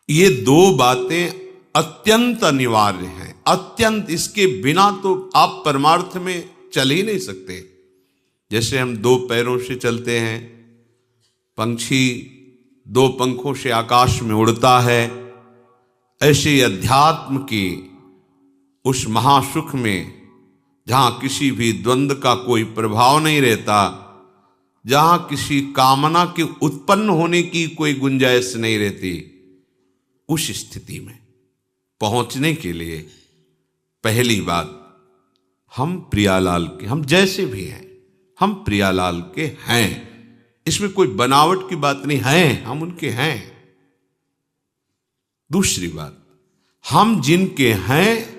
ये दो बातें अत्यंत अनिवार्य हैं, अत्यंत। इसके बिना तो आप परमार्थ में चल ही नहीं सकते। जैसे हम दो पैरों से चलते हैं, पंछी दो पंखों से आकाश में उड़ता है, ऐसे अध्यात्म की उस महासुख में जहां किसी भी द्वंद्व का कोई प्रभाव नहीं रहता, जहां किसी कामना के उत्पन्न होने की कोई गुंजाइश नहीं रहती, उस स्थिति में पहुंचने के लिए पहली बात, हम प्रियालाल के, हम जैसे भी हैं हम प्रियालाल के हैं। इसमें कोई बनावट की बात नहीं है, हम उनके हैं। दूसरी बात, हम जिनके हैं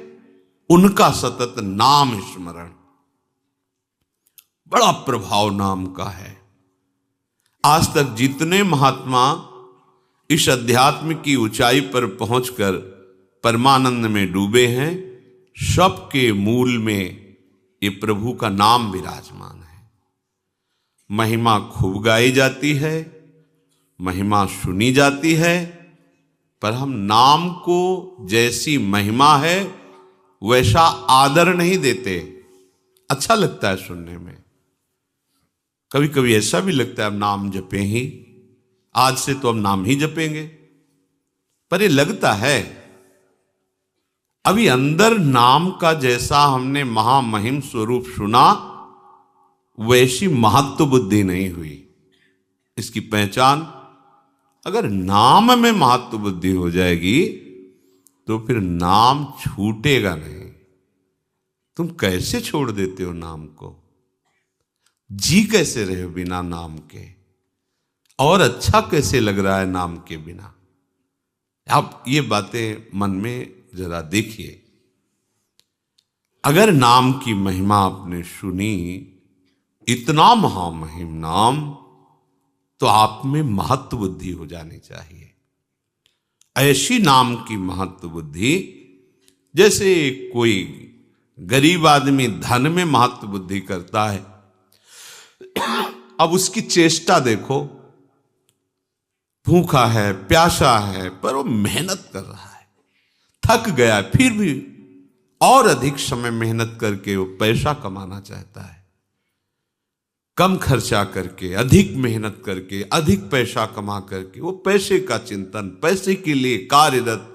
उनका सतत नाम स्मरण। बड़ा प्रभाव नाम का है। आज तक जितने महात्मा इस अध्यात्म की ऊंचाई पर पहुंचकर परमानंद में डूबे हैं, सबके मूल में ये प्रभु का नाम विराजमान है। महिमा खूब गाई जाती है, महिमा सुनी जाती है, पर हम नाम को जैसी महिमा है वैसा आदर नहीं देते। अच्छा लगता है सुनने में, कभी कभी ऐसा भी लगता है अब नाम जपें ही, आज से तो हम नाम ही जपेंगे, पर ये लगता है अभी अंदर नाम का जैसा हमने महामहिम स्वरूप सुना वैसी महत्व बुद्धि नहीं हुई। इसकी पहचान, अगर नाम में महत्व बुद्धि हो जाएगी तो फिर नाम छूटेगा नहीं। तुम कैसे छोड़ देते हो नाम को? जी कैसे रहे हो बिना नाम के? और अच्छा कैसे लग रहा है नाम के बिना? आप ये बातें मन में जरा देखिए। अगर नाम की महिमा आपने सुनी, इतना महामहिम नाम, तो आप में महत्व बुद्धि हो जानी चाहिए। ऐसी नाम की महत्व बुद्धि, जैसे कोई गरीब आदमी धन में महत्व बुद्धि करता है, अब उसकी चेष्टा देखो, भूखा है, प्यासा है, पर वो मेहनत कर रहा है, थक गया है, फिर भी और अधिक समय मेहनत करके वो पैसा कमाना चाहता है। कम खर्चा करके, अधिक मेहनत करके, अधिक पैसा कमा करके, वो पैसे का चिंतन, पैसे के लिए कार्यरत,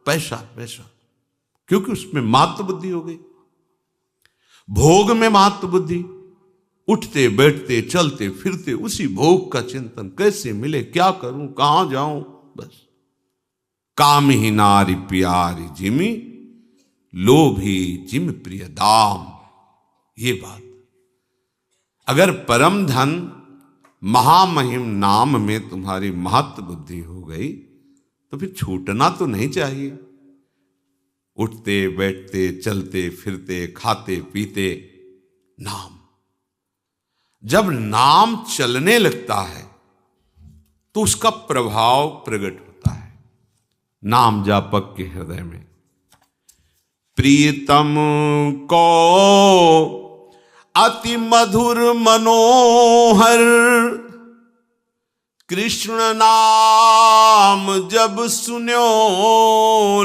पैसा पैसा, क्योंकि उसमें महत्व बुद्धि हो गई। भोग में महत्व बुद्धि, उठते बैठते चलते फिरते उसी भोग का चिंतन, कैसे मिले, क्या करूं, कहां जाऊं, बस। काम ही नारी प्यारी जिमी, लोभी जिम प्रिय दाम। ये बात, अगर परम धन महामहिम नाम में तुम्हारी महत्व बुद्धि हो गई तो फिर छूटना तो नहीं चाहिए। उठते बैठते चलते फिरते खाते पीते नाम, जब नाम चलने लगता है तो उसका प्रभाव प्रकट होता है नाम जापक के हृदय में। प्रीतम को अति मधुर मनोहर, कृष्ण नाम जब सुन्यो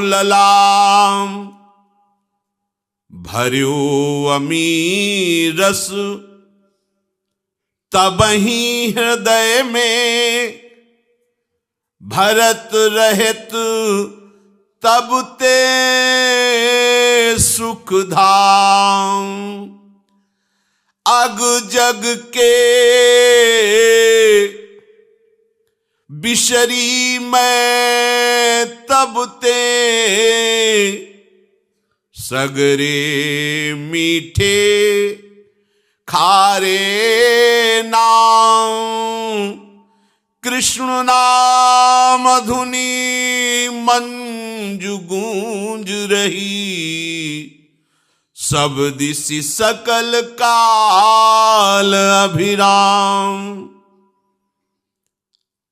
ललाम, भर्यो अमीर रस तबहि हृदय में, भरत रहित तब ते सुख धाम, अग जग के बिशरी मैं तब ते, सगरे मीठे खारे नाम, कृष्ण नाम धुनी मंजु गूंज रही, सब दिशि सकल काल अभिराम।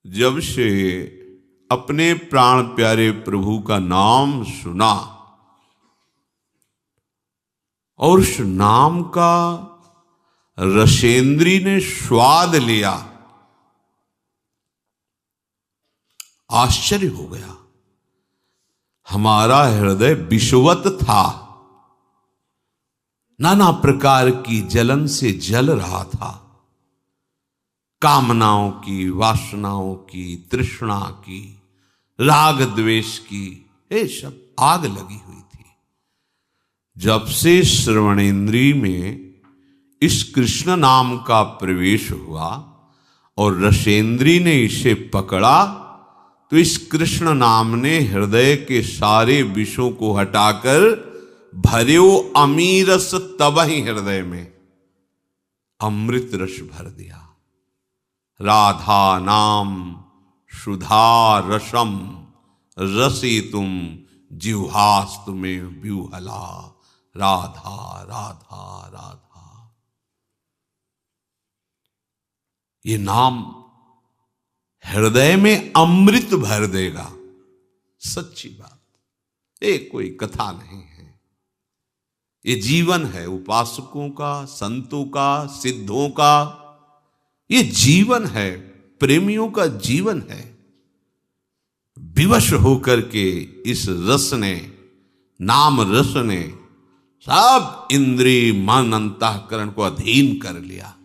जब से अपने प्राण प्यारे प्रभु का नाम सुना और उस नाम का रसेंद्री ने स्वाद लिया, आश्चर्य हो गया। हमारा हृदय विषवत था, नाना प्रकार की जलन से जल रहा था। कामनाओं की, वासनाओं की, तृष्णा की, राग द्वेष की, ये सब आग लगी हुई थी। जब से श्रवणेन्द्रिय में इस कृष्ण नाम का प्रवेश हुआ और रसेंद्री ने इसे पकड़ा, तो इस कृष्ण नाम ने हृदय के सारे विषों को हटाकर भर्यो अमीरस तबहि हृदय में अमृत रस भर दिया। राधा नाम सुधा रसम रसितुम जिह्वास्तु में व्यूहला। राधा राधा राधा, ये नाम हृदय में अमृत भर देगा। सच्ची बात, ये कोई कथा नहीं है, ये जीवन है उपासकों का, संतों का, सिद्धों का। ये जीवन है, प्रेमियों का जीवन है। विवश होकर के इस रस ने, नाम रस ने सब इंद्रिय मन अंतःकरण को अधीन कर लिया,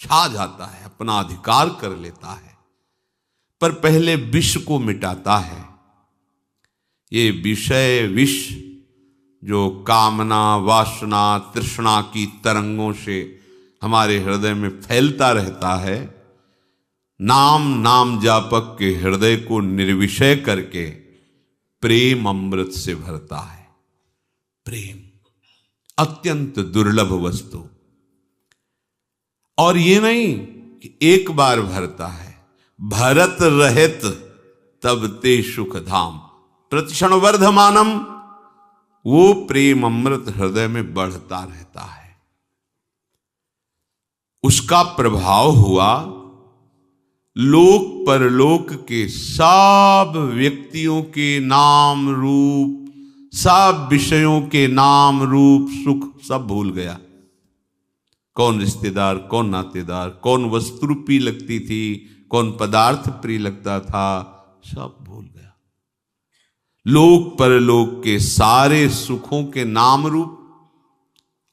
छा जाता है, अपना अधिकार कर लेता है। पर पहले विष को मिटाता है। ये विषय विष जो कामना, वासना, तृष्णा की तरंगों से हमारे हृदय में फैलता रहता है, नाम जापक के हृदय को निर्विषय करके प्रेम अमृत से भरता है। प्रेम अत्यंत दुर्लभ वस्तु, और ये नहीं कि एक बार भरता है, भरत रहित तब ते सुख धाम प्रतिक्षण वर्धमानम। वो प्रेम अमृत हृदय में बढ़ता रहता है। उसका प्रभाव हुआ लोक परलोक के सब व्यक्तियों के नाम रूप, सब विषयों के नाम रूप सुख सब भूल गया। कौन रिश्तेदार, कौन नातेदार, कौन वस्तु प्रिय लगती थी, कौन पदार्थ प्रिय लगता था, सब भूल गया। लोक परलोक के सारे सुखों के नाम रूप,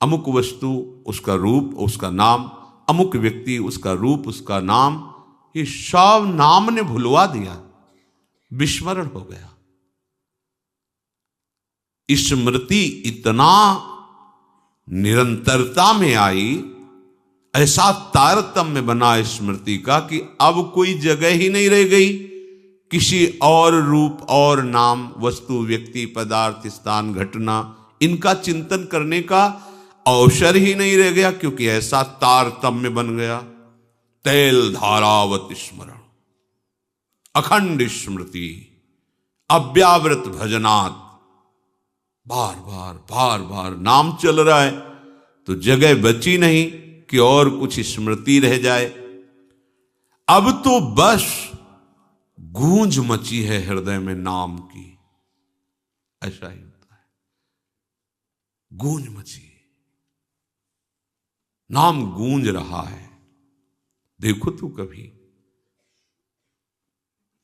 अमुक वस्तु उसका रूप उसका नाम, अमुक व्यक्ति उसका रूप उसका नाम, ये सब नाम ने भुलवा दिया, विस्मरण हो गया। स्मृति इतना निरंतरता में आई, ऐसा तारतम्य बना स्मृति का कि अब कोई जगह ही नहीं रह गई किसी और रूप और नाम, वस्तु, व्यक्ति, पदार्थ, स्थान, घटना, इनका चिंतन करने का अवसर ही नहीं रह गया, क्योंकि ऐसा तारतम्य बन गया। तैल धारावत स्मरण, अखंड स्मृति, अव्यावृत भजनात्, बार बार नाम चल रहा है, तो जगह बची नहीं कि और कुछ स्मृति रह जाए। अब तो बस गूंज मची है हृदय में नाम की, ऐसा ही होता है, गूंज मची, नाम गूंज रहा है। देखो तो कभी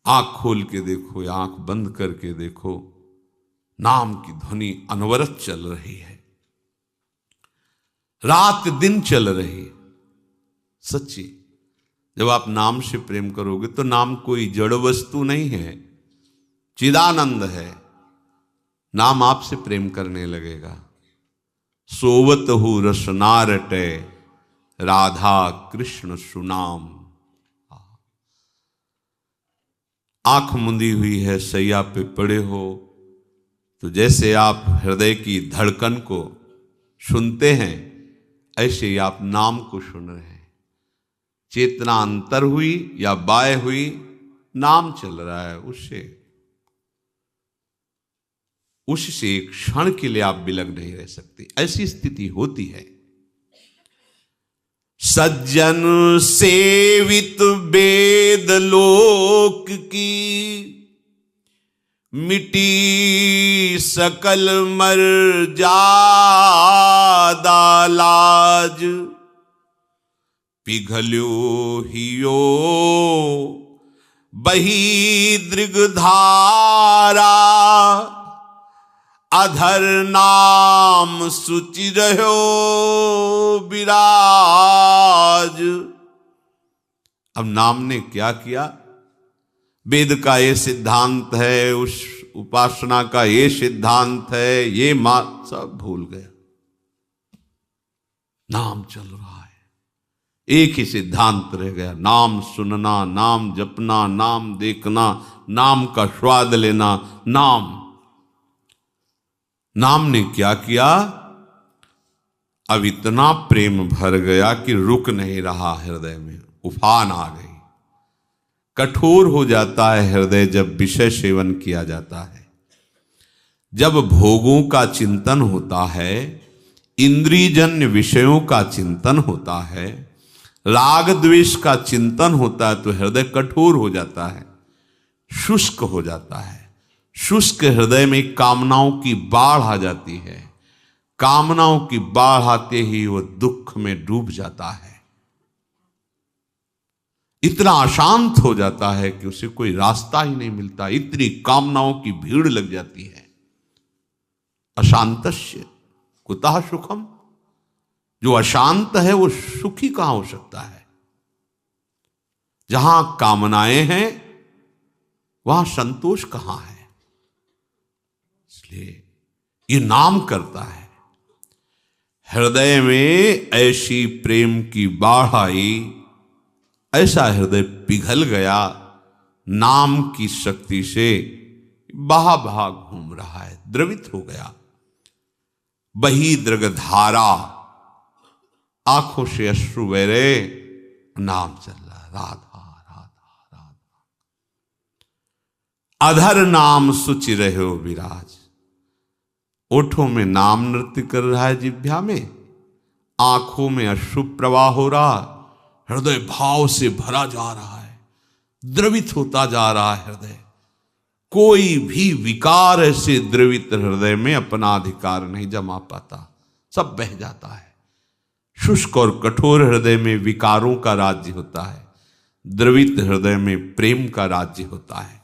आंख खोल के देखो या आंख बंद करके देखो, नाम की ध्वनि अनवरत चल रही है, रात दिन चल रही है। सच्ची, जब आप नाम से प्रेम करोगे तो नाम कोई जड़ वस्तु नहीं है, चिदानंद है। नाम आपसे प्रेम करने लगेगा। सोवत हु रसना रटे, राधा कृष्ण सुनाम। आंख मुंदी हुई है, सैया पे पड़े हो, तो जैसे आप हृदय की धड़कन को सुनते हैं, ऐसे ही आप नाम को सुन रहे हैं। चेतना अंतर हुई या बाय हुई, नाम चल रहा है, उससे एक क्षण के लिए आप बिलग नहीं रह सकते। ऐसी स्थिति होती है। सज्जन सेवित वेद लोक की, मिटी सकल मर जादा लाज। पिघल्यो हियो बही दृगधारा अधर नाम सुचि रहो विराज। अब नाम ने क्या किया? वेद का ये सिद्धांत है, उस उपासना का ये सिद्धांत है, ये सब भूल गया। नाम चल रहा है, एक ही सिद्धांत रह गया, नाम सुनना, नाम जपना, नाम देखना, नाम का स्वाद लेना। नाम ने क्या किया? अब इतना प्रेम भर गया कि रुक नहीं रहा हृदय में, उफान आ गई। कठोर हो जाता है हृदय जब विषय सेवन किया जाता है, जब भोगों का चिंतन होता है, इंद्रियजन्य विषयों का चिंतन होता है, राग द्वेष का चिंतन होता है, तो हृदय कठोर हो जाता है, शुष्क हो जाता है। शुष्क हृदय में कामनाओं की बाढ़ आ जाती है। कामनाओं की बाढ़ आते ही वो दुख में डूब जाता है, इतना अशांत हो जाता है कि उसे कोई रास्ता ही नहीं मिलता। इतनी कामनाओं की भीड़ लग जाती है। अशांतस्य कुतः सुखम, जो अशांत है वो सुखी कहां हो सकता है? जहां कामनाएं हैं वहां संतोष कहां है? इसलिए ये नाम करता है। हृदय में ऐसी प्रेम की बाढ़ आई, ऐसा हृदय पिघल गया, नाम की शक्ति से बहा बहा घूम रहा है, द्रवित हो गया। बही दृगधारा, आंखों से अश्रु बह रहे, नाम चल रहा, राधा राधा राधा। अधर नाम सुचि रहो विराज, ओठों में नाम नृत्य कर रहा है, जिह्वा में, आंखों में अश्रु प्रवाह हो रहा, हृदय भाव से भरा जा रहा है, द्रवित होता जा रहा है हृदय। कोई भी विकार ऐसे द्रवित हृदय में अपना अधिकार नहीं जमा पाता, सब बह जाता है। शुष्क और कठोर हृदय में विकारों का राज्य होता है, द्रवित हृदय में प्रेम का राज्य होता है।